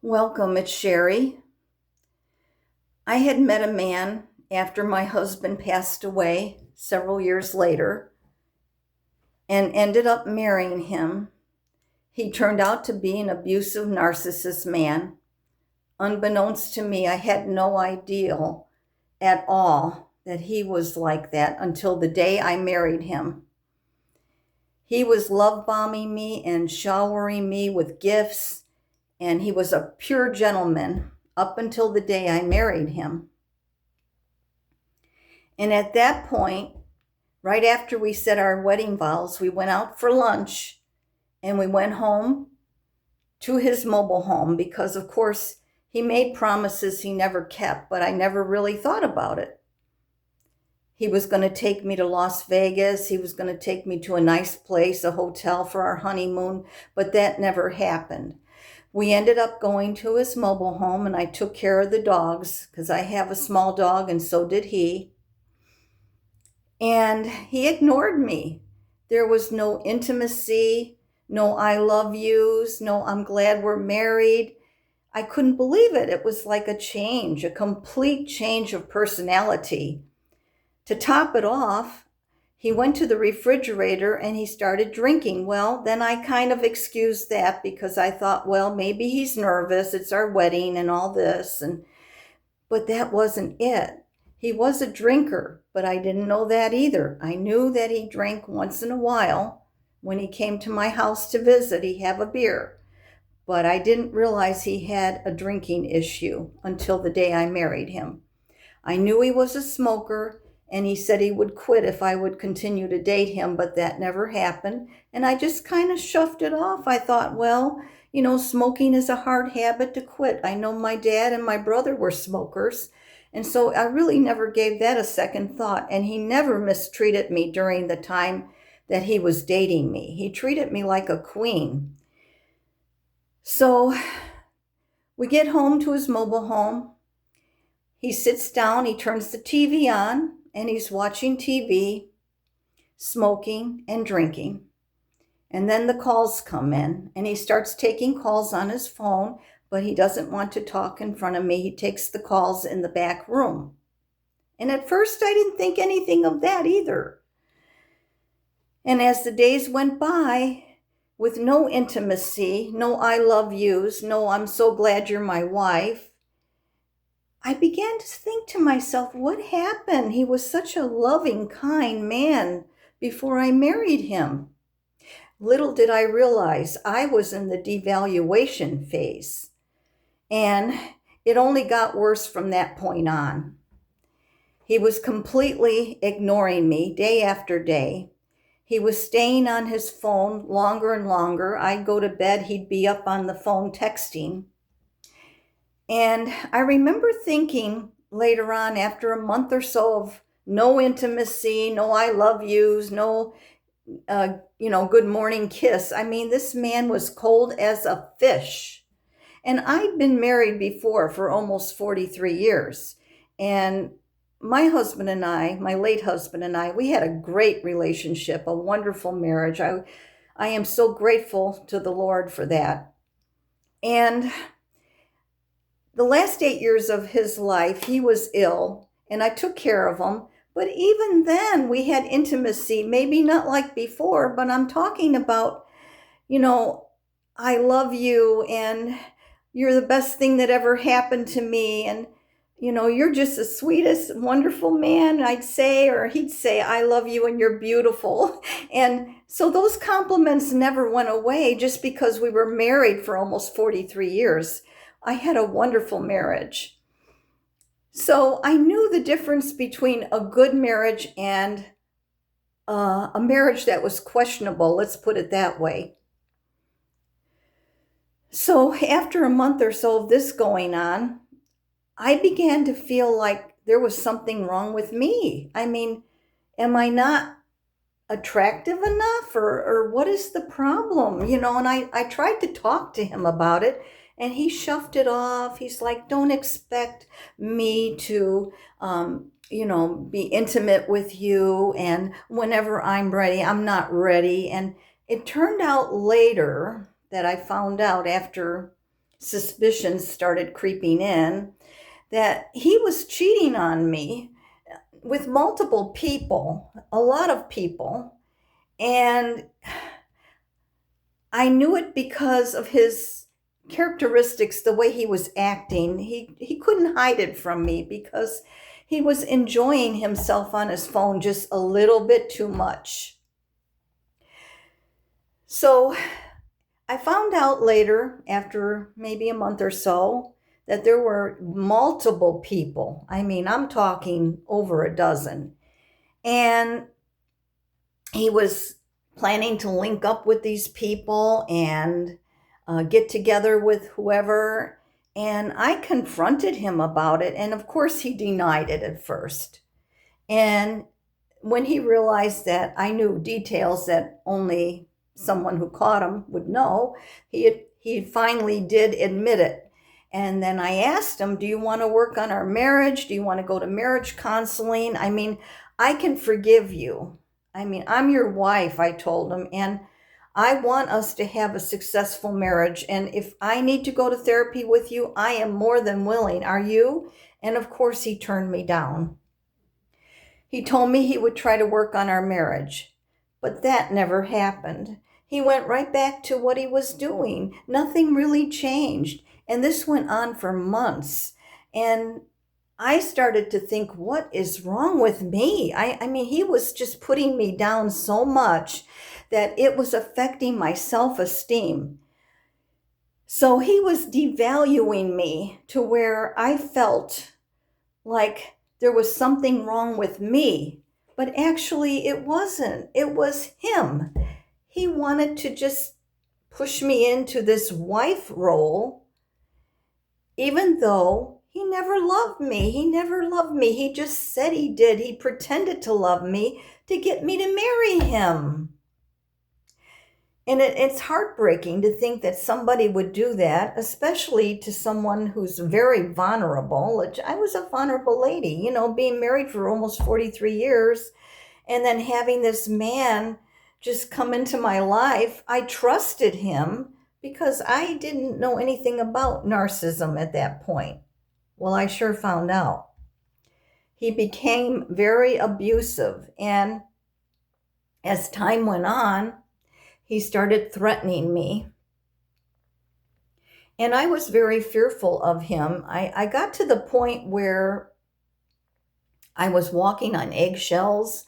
Welcome, it's Sherry. I had met a man after my husband passed away several years later and ended up marrying him. He turned out to be an abusive narcissist man. Unbeknownst to me, I had no idea at all that he was like that until the day I married him. He was love bombing me and showering me with gifts, and he was a pure gentleman up until the day I married him. And at that point, right after we said our wedding vows, we went out for lunch and we went home to his mobile home because, of course, he made promises he never kept, but I never really thought about it. He was going to take me to Las Vegas. He was going to take me to a nice place, a hotel for our honeymoon, but that never happened. We ended up going to his mobile home and I took care of the dogs because I have a small dog and so did he. And he ignored me. There was no intimacy, no I love yous, no I'm glad we're married. I couldn't believe it. It was like a change, a complete change of personality. To top it off, he went to the refrigerator and he started drinking. Well, then I kind of excused that because I thought, well, maybe he's nervous. It's our wedding and all this. But that wasn't it. He was a drinker, but I didn't know that either. I knew that he drank once in a while. When he came to my house to visit, he'd have a beer. But I didn't realize he had a drinking issue until the day I married him. I knew he was a smoker, and he said he would quit if I would continue to date him, but that never happened. And I just kind of shoved it off. I thought, well, smoking is a hard habit to quit. I know my dad and my brother were smokers. And so I really never gave that a second thought. And he never mistreated me during the time that he was dating me. He treated me like a queen. So we get home to his mobile home. He sits down, he turns the TV on, and he's watching TV, smoking and drinking. And then the calls come in, and he starts taking calls on his phone, but he doesn't want to talk in front of me. He takes the calls in the back room. And at first, I didn't think anything of that either. And as the days went by, with no intimacy, no I love yous, no I'm so glad you're my wife, I began to think to myself, what happened? He was such a loving, kind man before I married him. Little did I realize I was in the devaluation phase. And it only got worse from that point on. He was completely ignoring me day after day. He was staying on his phone longer and longer. I'd go to bed, he'd be up on the phone texting. And I remember thinking later on, after a month or so of no intimacy, no I love yous, no, good morning kiss. I mean, this man was cold as a fish. And I'd been married before for almost 43 years. And my husband and I, my late husband and I, we had a great relationship, a wonderful marriage. I am so grateful to the Lord for that. And the last 8 years of his life, he was ill, and I took care of him. But even then, we had intimacy, maybe not like before, but I'm talking about, I love you, and you're the best thing that ever happened to me, and, you're just the sweetest, wonderful man, I'd say, or he'd say, I love you, and you're beautiful. And so those compliments never went away just because we were married for almost 43 years. I had a wonderful marriage. So I knew the difference between a good marriage and a marriage that was questionable, let's put it that way. So after a month or so of this going on, I began to feel like there was something wrong with me. I mean, am I not attractive enough or what is the problem? And I tried to talk to him about it. And he shoved it off. He's like, don't expect me to, be intimate with you. And whenever I'm ready, I'm not ready. And it turned out later that I found out after suspicions started creeping in that he was cheating on me with multiple people, a lot of people. And I knew it because of his characteristics, the way he was acting. He couldn't hide it from me because he was enjoying himself on his phone just a little bit too much. So I found out later, after maybe a month or so, that there were multiple people. I mean, I'm talking over a dozen. And he was planning to link up with these people and get together with whoever. And I confronted him about it. And of course, he denied it at first. And when he realized that I knew details that only someone who caught him would know, he finally did admit it. And then I asked him, do you want to work on our marriage? Do you want to go to marriage counseling? I mean, I can forgive you. I mean, I'm your wife, I told him, and I want us to have a successful marriage. And if I need to go to therapy with you, I am more than willing. Are you? And of course, he turned me down. He told me he would try to work on our marriage, but that never happened. He went right back to what he was doing. Nothing really changed. And this went on for months. And I started to think, what is wrong with me? I mean, he was just putting me down so much that it was affecting my self-esteem. So he was devaluing me to where I felt like there was something wrong with me. But actually, it wasn't. It was him. He wanted to just push me into this wife role, even though he never loved me. He never loved me. He just said he did. He pretended to love me to get me to marry him. And it's heartbreaking to think that somebody would do that, especially to someone who's very vulnerable. I was a vulnerable lady, you know, being married for almost 43 years and then having this man just come into my life. I trusted him because I didn't know anything about narcissism at that point. Well, I sure found out. He became very abusive, and as time went on, he started threatening me. And I was very fearful of him. I got to the point where I was walking on eggshells,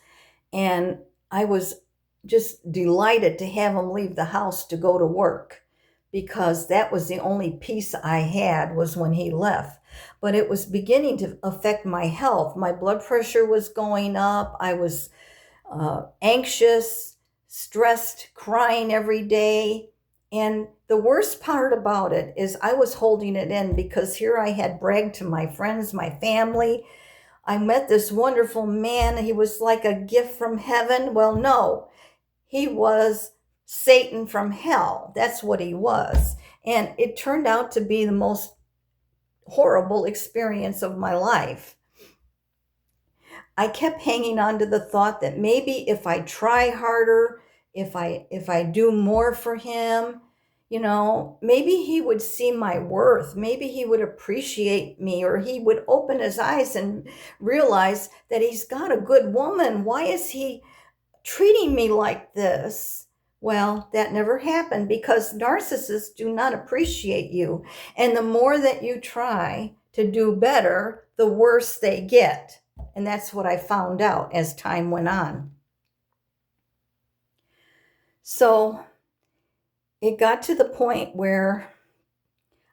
and I was just delighted to have him leave the house to go to work, because that was the only peace I had, was when he left. But it was beginning to affect my health. My blood pressure was going up. I was anxious, stressed, crying every day. And the worst part about it is I was holding it in, because here I had bragged to my friends, my family. I met this wonderful man. He was like a gift from heaven. Well, no, he was Satan from hell. That's what he was. And it turned out to be the most horrible experience of my life. I kept hanging on to the thought that maybe if I try harder, if I do more for him, you know, maybe he would see my worth. Maybe he would appreciate me, or he would open his eyes and realize that he's got a good woman. Why is he treating me like this? Well, that never happened, because narcissists do not appreciate you. And the more that you try to do better, the worse they get. And that's what I found out as time went on. So it got to the point where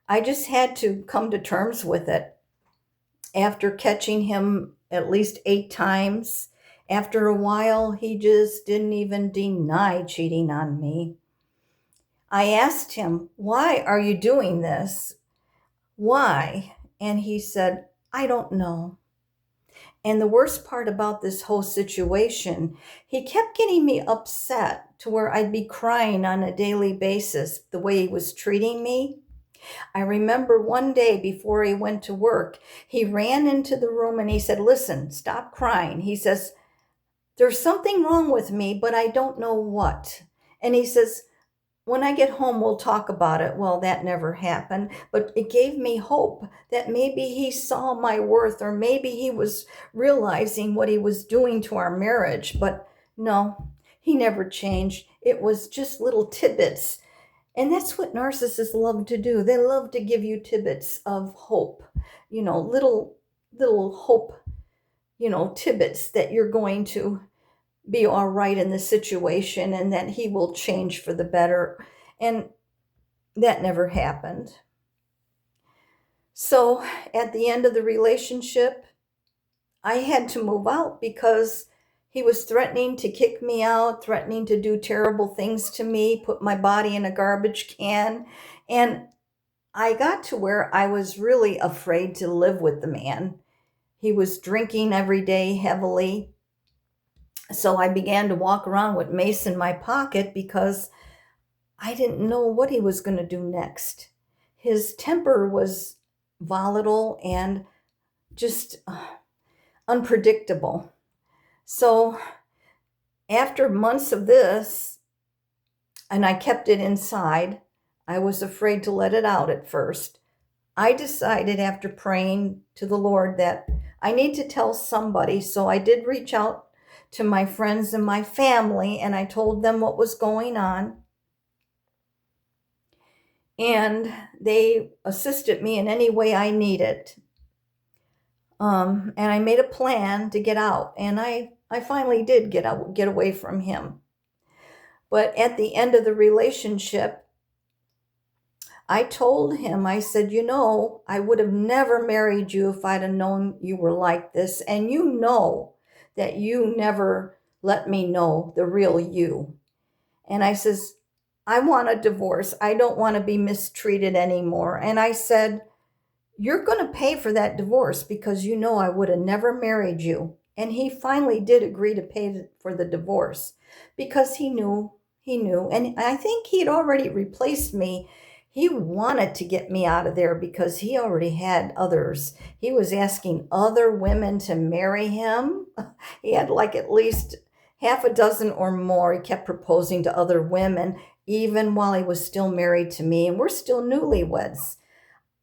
I just had to come to terms with it. After catching him at least 8 times, after a while, he just didn't even deny cheating on me. I asked him, why are you doing this? Why? And he said, I don't know. And the worst part about this whole situation, he kept getting me upset to where I'd be crying on a daily basis the way he was treating me. I remember one day before he went to work, he ran into the room and he said, listen, stop crying. He says, there's something wrong with me, but I don't know what. And he says, when I get home, we'll talk about it. Well, that never happened, but it gave me hope that maybe he saw my worth, or maybe he was realizing what he was doing to our marriage. But no, he never changed. It was just little tidbits. And that's what narcissists love to do. They love to give you tidbits of hope, little hope, tidbits that you're going to be all right in the situation and that he will change for the better. And that never happened. So at the end of the relationship, I had to move out because he was threatening to kick me out, threatening to do terrible things to me, put my body in a garbage can. And I got to where I was really afraid to live with the man. He was drinking every day heavily. So I began to walk around with mace in my pocket because I didn't know what he was going to do next. His temper was volatile and just unpredictable. So after months of this, and I kept it inside, I was afraid to let it out at first. I decided after praying to the Lord that I need to tell somebody. So I did reach out to my friends and my family, and I told them what was going on. And they assisted me in any way I needed. And I made a plan to get out, and I finally did get away from him. But at the end of the relationship, I told him, I said, I would have never married you if I'd have known you were like this. And you know that you never let me know the real you. And I says, I want a divorce. I don't want to be mistreated anymore. And I said, you're going to pay for that divorce because I would have never married you. And he finally did agree to pay for the divorce because he knew. And I think he'd already replaced me. He wanted to get me out of there because he already had others. He was asking other women to marry him. He had like at least half a dozen or more. He kept proposing to other women, even while he was still married to me, and we're still newlyweds.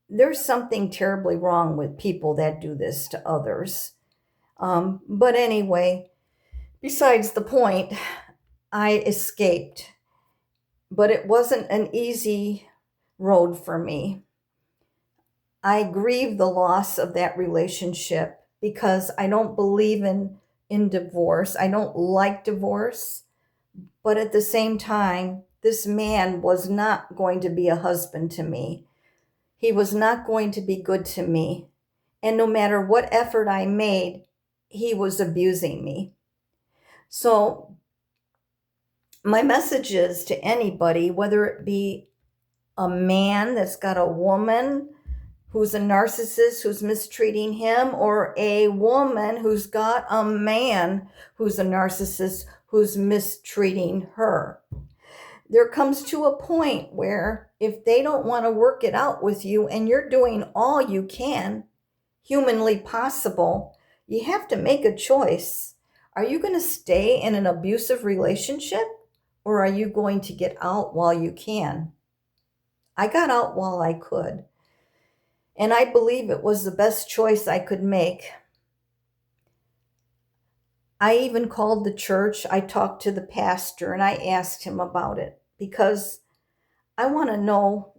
There's something terribly wrong with people that do this to others. But anyway, besides the point, I escaped. But it wasn't an easy road for me. I grieve the loss of that relationship because I don't believe in divorce. I don't like divorce. But at the same time, this man was not going to be a husband to me. He was not going to be good to me. And no matter what effort I made, he was abusing me. So my message is to anybody, whether it be a man that's got a woman who's a narcissist who's mistreating him, or a woman who's got a man who's a narcissist who's mistreating her. There comes to a point where if they don't want to work it out with you and you're doing all you can, humanly possible, you have to make a choice. Are you going to stay in an abusive relationship, or are you going to get out while you can? I got out while I could. And I believe it was the best choice I could make. I even called the church. I talked to the pastor and I asked him about it because I want to know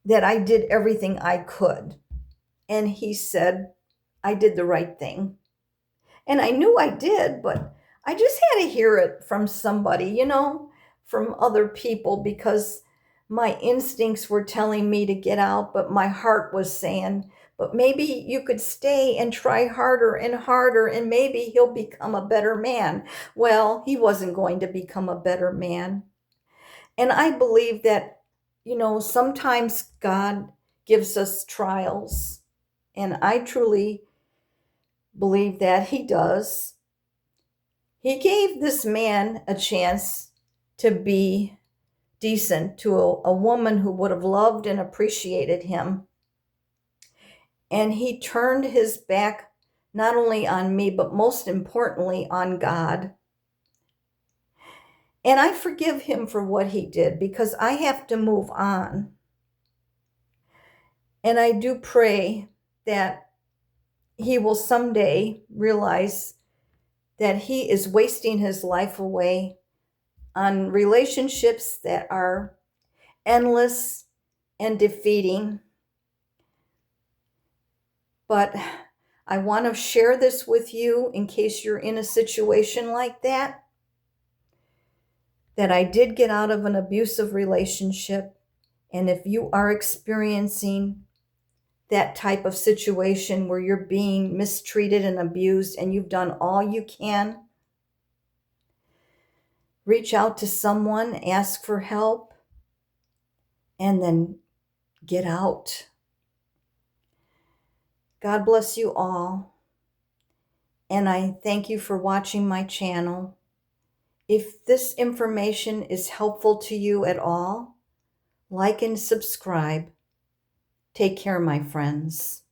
that I did everything I could. And he said, I did the right thing. And I knew I did, but I just had to hear it from somebody, from other people, because my instincts were telling me to get out, but my heart was saying, but maybe you could stay and try harder and harder, and maybe he'll become a better man. Well, he wasn't going to become a better man. And I believe that, sometimes God gives us trials. And I truly believe that he does. He gave this man a chance to be decent to a woman who would have loved and appreciated him. And he turned his back not only on me, but most importantly on God. And I forgive him for what he did because I have to move on. And I do pray that he will someday realize that he is wasting his life away on relationships that are endless and defeating. But I want to share this with you in case you're in a situation like that I did get out of an abusive relationship. And if you are experiencing that type of situation where you're being mistreated and abused and you've done all you can, reach out to someone, ask for help, and then get out. God bless you all. And I thank you for watching my channel. If this information is helpful to you at all, like and subscribe. Take care, my friends.